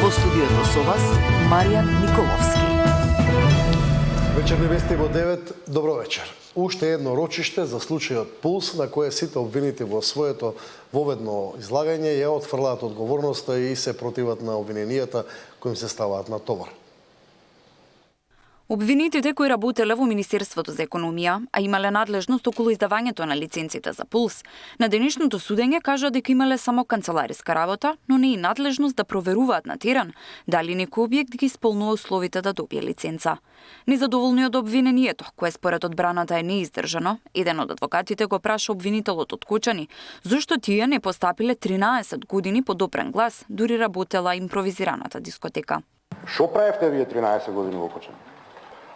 Во студиото со вас, Маријан Николовски. Вечерни вести во 9. Добро вечер. Уште едно рочиште за случајот Пулс, на кое сите обвинети во своето воведно излагање ја отфрлаат одговорноста и се противат на обвиненијата кои им се ставаат на товар. Обвинетите кои работеле во Министерството за економија, а имале надлежност околу издавањето на лиценците за Пулс, на денешното судење кажа дека имале само канцелариска работа, но не и надлежност да проверуваат на терен дали некој објект ги исполнува условите да добие лиценца. Незадоволни од обвинението, кое според одбраната е неиздржано, еден од адвокатите го праша обвинителот од Кочани, зошто тие не постапиле 13 години по допрен глас, дури работела импровизираната дискотека. Шо правевте вие 13 години во Кочани?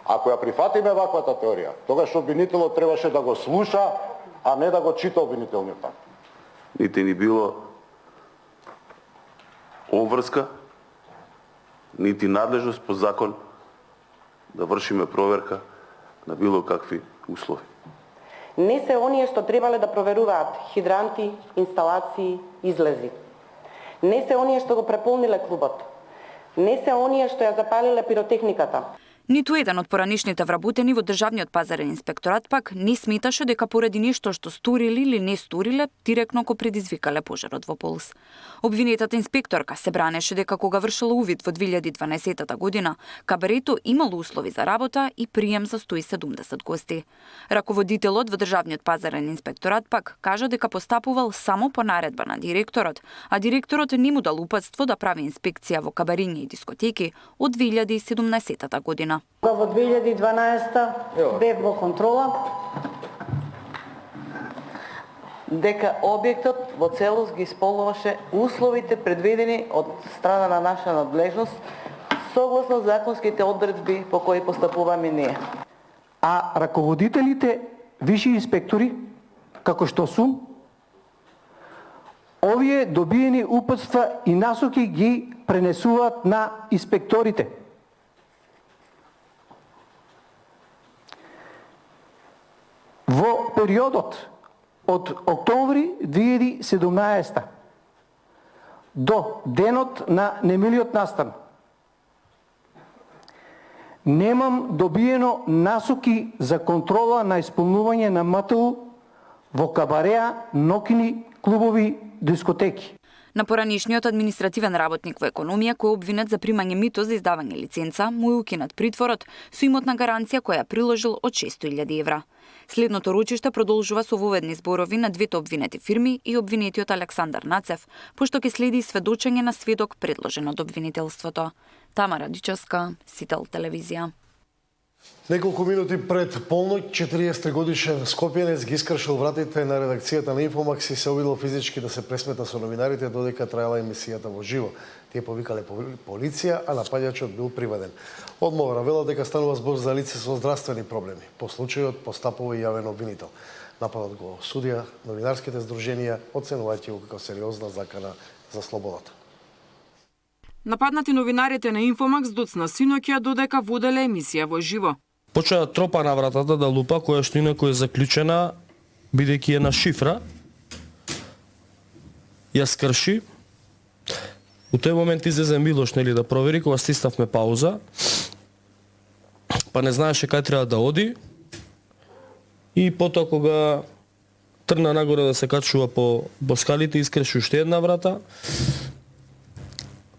Ако ја прифатиме ваквата теорија, тогаш обвинителот требаше да го слуша, а не да го чита обвинителниот акт. Нити ни било обврска, нити надлежност по закон да вршиме проверка на било какви услови. Не се оние што требале да проверуваат хидранти, инсталации, излези. Не се оние што го преполниле клубот. Не се оние што ја запалиле пиротехниката. Ниту еден од поранишните вработени во Државниот пазарен инспекторат пак не сметаше дека поради нешто што сториле или не сториле, директно го предизвикале пожарот во Пулс. Обвинетата инспекторка се бранеше дека кога вршила увид во 2012 година, кабарето имало услови за работа и прием за 170 гости. Раководителот во Државниот пазарен инспекторат пак кажа дека постапувал само по наредба на директорот, а директорот не му дал упатство да прави инспекција во кабариња и дискотеки од 2017 година. Во 2012 бев во контрола дека објектот во целост ги исполнуваше условите предвидени од страна на наша надлежност согласно законските одредби по кои постапуваме ние. А раководителите, виши инспектори, како што сум, овие добиени упатства и насоки ги пренесуваат на инспекторите. Во периодот од октомври 2017 до денот на немилиот настан немам добиено насоки за контрола на исполнување на МТУ во кабареа, ноќни клубови, дискотеки. На поранишниот административен работник во економија кој е обвинет за примање мито за издавање лиценца, му е укинат притворот со имотна гаранција која ја приложил од 600.000 евра. Следното рочиште продолжува со воведни зборови на двете обвинети фирми и обвинетиот Александар Нацев, пошто ќе следи сведочење на сведок предложен од обвинителството. Тамара Дичевска, Сител телевизија. Неколку минути пред полноќ, 43-годишен скопјанец ги искршил вратите на редакцијата на Инфомакс и се обидел физички да се пресмета со новинарите додека траела емисијата во живо. Тие повикале полиција, а нападачот бил приведен. Одмора вела дека станува збор за лице со здравствени проблеми. По случајот постапува и јавен обвинител. Нападот го осудија новинарските здруженија, оценувајќи го како сериозна закана за слободата. Нападнати новинарите на Инфомакс доцна синоќа додека воделе емисија во живо. Почна да тропа на вратата да лупа, која што инаку е заклучена, бидејќи е на шифра. Ја скрши. У тој момент излезе Милош, нели, да провери, кога стиснавме пауза. Па не знаеше кај треба да оди. И потоа кога тргна нагоре да се качува по скалите, искрши уште една врата.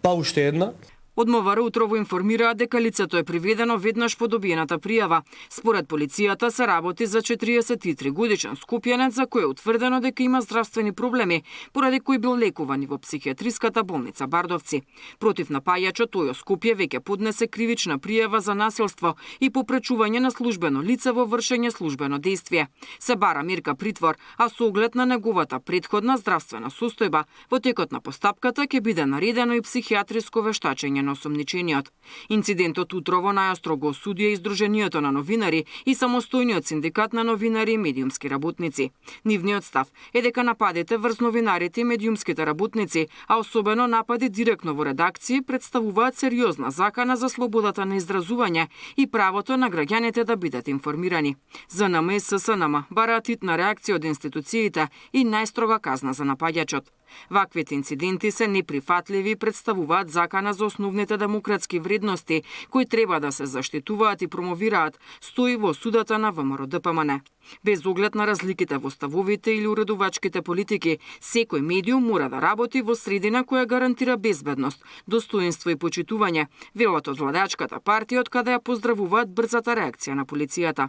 Па уште една. Од МВР утрово информираа дека лицето е приведено веднаш по добиената пријава. Според полицијата се работи за 43 годишен скопјанец за кој е утврдено дека има здравствени проблеми, поради кои бил лекуван во психијатриската болница Бардовци. Против напајачот тој од Скопје веќе поднесе кривична пријава за насилство и попречување на службено лице во вршење службено дејствие. Се бара мерка притвор, а со оглед на неговата претходна здравствена состојба, во текот на постапката ќе биде наредено и психијатриско вештачење на осомничениот. Инцидентот утрово најостро го осудија и Сдруженијето на новинари и самостојниот синдикат на новинари и медиумски работници. Нивниот став е дека нападите врз новинарите и медиумските работници, а особено напади директно во редакции, представуваат сериозна закана за слободата на изразување и правото на граѓаните да бидат информирани. ЗНМ и ССНМ бараат хитна реакција од институциите и најстрога казна за напаѓачот. Ваквите инциденти се неприфатливи и представуваат закана за основните демократски вредности, кои треба да се заштитуваат и промовираат, стои во осудата на ВМРО-ДПМН. Без оглед на разликите во ставовите или уредувачките политики, секој медиум мора да работи во средина која гарантира безбедност, достоинство и почитување, велат од владачката партија, од каде ја поздравуваат брзата реакција на полицијата.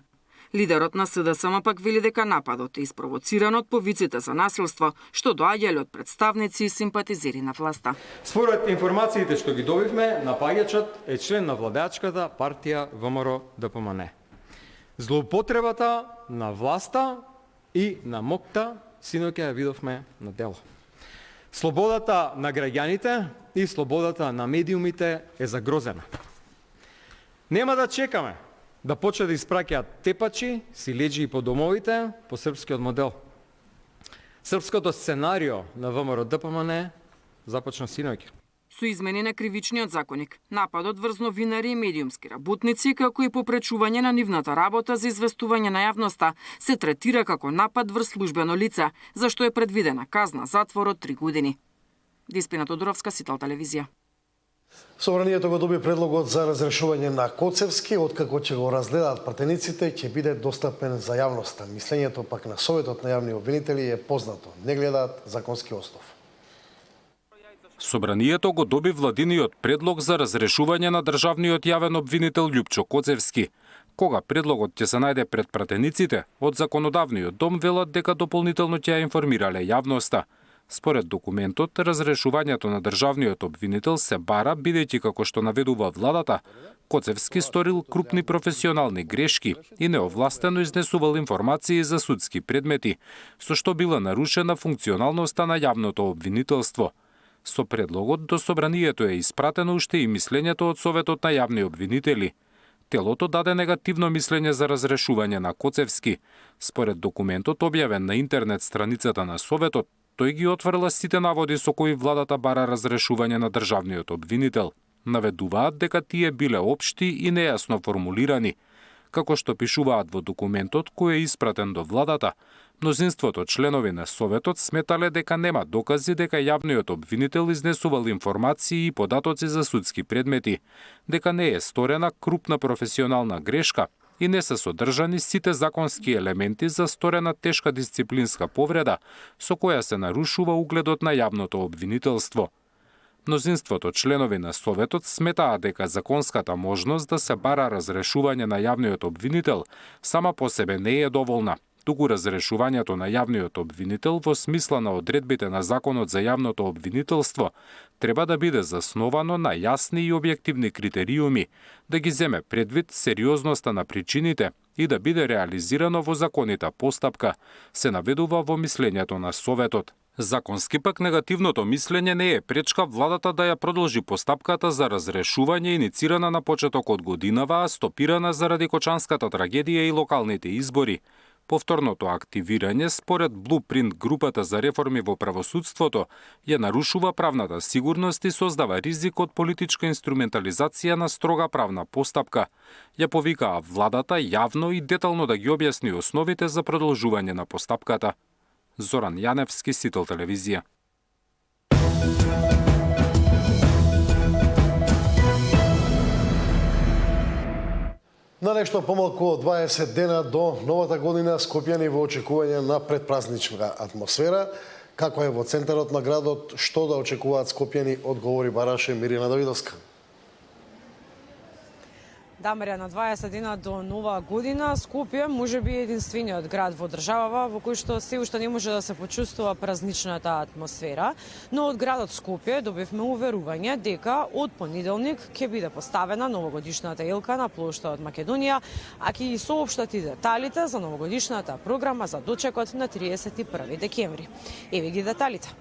Лидерот на СДСМ пак вели дека нападот е испровоциран од повиците за насилство, што доаѓале од представници и симпатизери на власта. Според информациите што ги добивме, напаѓачот е член на владачката партија ВМРО-ДПМН. Злоупотребата на власта и на МОК-та синоќа ја видовме на дело. Слободата на граѓаните и слободата на медиумите е загрозена. Нема да чекаме да почне да испраќаат тепачи, силеџи по домовите по српскиот модел. Српското сценарио на ВМРО-ДПМН започна синоќа. Со измени на кривичниот законник, нападот врз новинари и медиумски работници, како и попречување на нивната работа за известување на јавноста, се третира како напад врз службено лице, за што е предвидена казна затвор од 3 години. Диспина Тодоровска, Сител телевизија. Собранието го доби предлогот за разрешување на Коцевски, откако ќе го разгледаат пратениците, ќе биде достапен за јавноста. Мислењето пак на Советот на јавни обвинители е познато. Не гледаат законски основ. Собранието го доби владиниот предлог за разрешување на државниот јавен обвинител Љупчо Коцевски. Кога предлогот ќе се најде пред пратениците, од законодавниот дом велат дека дополнително ќе ја информирале јавноста. Според документот, разрешувањето на државниот обвинител се бара бидејќи како што наведува владата, Коцевски сторил крупни професионални грешки и неовластено изнесувал информации за судски предмети, со што била нарушена функционалноста на јавното обвинителство. Со предлогот до собранието е испратено уште и мислењето од Советот на јавни обвинители. Телото даде негативно мислење за разрешување на Коцевски. Според документот објавен на интернет страницата на Советот, тој ги отврла сите наводи со кои владата бара разрешување на државниот обвинител. Наведуваат дека тие биле општи и нејасно формулирани. Како што пишуваат во документот кој е испратен до владата, мнозинството членови на Советот сметале дека нема докази дека јавниот обвинител изнесувал информации и податоци за судски предмети, дека не е сторена крупна професионална грешка и не се содржани сите законски елементи за сторена тешка дисциплинска повреда со која се нарушува угледот на јавното обвинителство. Мнозинството членови на Советот сметаат дека законската можност да се бара разрешување на јавниот обвинител сама по себе не е доволна, туку разрешувањето на јавниот обвинител во смисла на одредбите на Законот за јавното обвинителство треба да биде засновано на јасни и објективни критериуми, да ги земе предвид сериозноста на причините и да биде реализирано во законита постапка, се наведува во мислењето на Советот. Законски пак негативното мислење не е пречка владата да ја продолжи постапката за разрешување иницирана на почеток од годинава, а стопирана заради Кочанската трагедија и локалните избори. Повторното активирање според Blueprint групата за реформи во правосудството ја нарушува правната сигурност и создава ризик од политичка инструментализација на строга правна постапка. Ја повикаа владата јавно и детално да ги објасни основите за продолжување на постапката. Зоран Јаневски, Сител телевизија. На нешто помалку од 20 дена до новата година, скопјани во очекување на предпразнична атмосфера. Како е во центарот на градот, што да очекуваат скопјани, одговори бараше Мирина Давидовска. Да, Марија, на 20 дена до нова година, Скопје може би единствениот град во државава во кој што се уште не може да се почувствува празничната атмосфера, но од градот Скопје добивме уверување дека од понеделник ќе биде поставена новогодишната елка на плошта од Македонија, а ќе ги соопштат и деталите за новогодишната програма за дочекот на 31 декември. Еве ги деталите.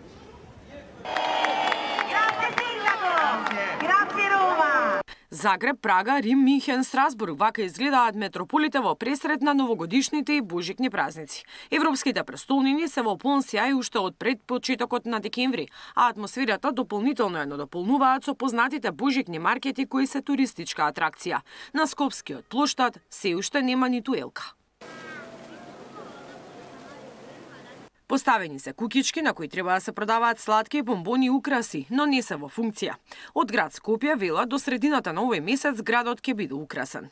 Загреб, Прага, Рим, Минхен, Страсбург, вака изгледаат метрополите во пресред на новогодишните и божикни празници. Европските престолнини се во полн сјај уште од пред почетокот на декември, а атмосферата дополнително ја дополнуваат со познатите божикни маркети кои се туристичка атракција. На Скопскиот плоштад се уште нема ниту елка. Поставени се кукички на кои треба да се продаваат сладки бомбони и украси, но не се во функција. Од град Скопје велат до средината на овој месец градот ќе биде украсен.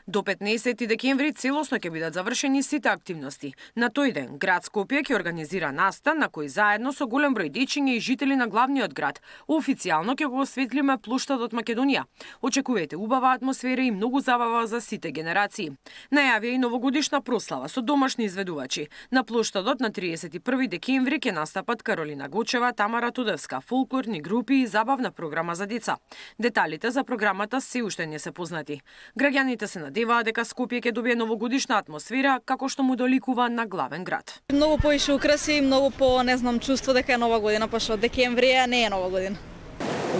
До 15 декември целосно ќе бидат завршени сите активности. На тој ден град Скопје ќе организира настан на кој заедно со голем број дечиња и жители на главниот град официјално ќе го осветлиме плоштадот Македонија. Очекувајте убава атмосфера и многу забава за сите генерации. Најавија и новогодишна прослава со домашни изведувачи. На плоштадот на 31 декември ќе настапат Каролина Гочева, Тамара Тудевска, фолклорни групи и забавна програма за деца. Деталите за програмата се уште не се познати. Граѓаните се надеваат дека Скопје ќе добие новогодишна атмосфера како што му доликува на главен град. Многу поише украси, многу по, не знам, чувство дека е нова година, па што декември не е нова година.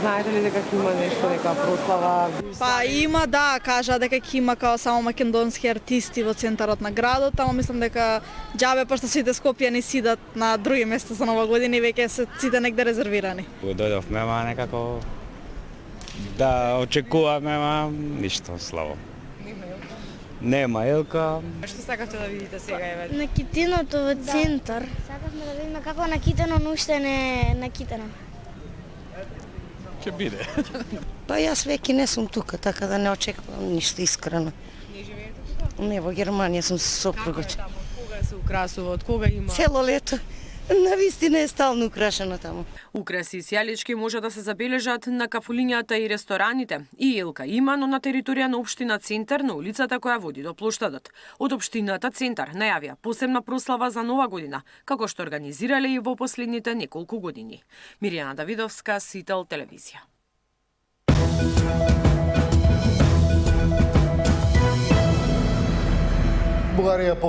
Знаете ли дека има нешто, дека прослава? Па има, да, кажа дека ќе има као само македонски артисти во центарот на градот, ама мислам дека џабе пошто сите Скопјани сидат на други места за нова година и веќе се сите негде резервирани. Дојдовме, ама некако да очекуваме, ама ништо слабо. Нема елка. Што сакате да видите сега еве? На Китиното во центар. Сакавме да видиме како на Китено, но уште не на Китено. Ќе биде. Па јас веќе не сум тука, така да не очекувам ништо искрено. Не живеете тука? Не, во Германија сум со сопругот. Кога се украсува, од кога има? Цело лето. Навистина е стално украшено таму. Украси и сјалички може да се забележат на кафулињата и рестораните. И елка има, но на територија на општина Центар, на улицата која води до плоштадот. Од општината Центар најавија посебна прослава за Нова година, како што организирале и во последните неколку години. Мирјана Давидовска, Сител телевизија. Бугарија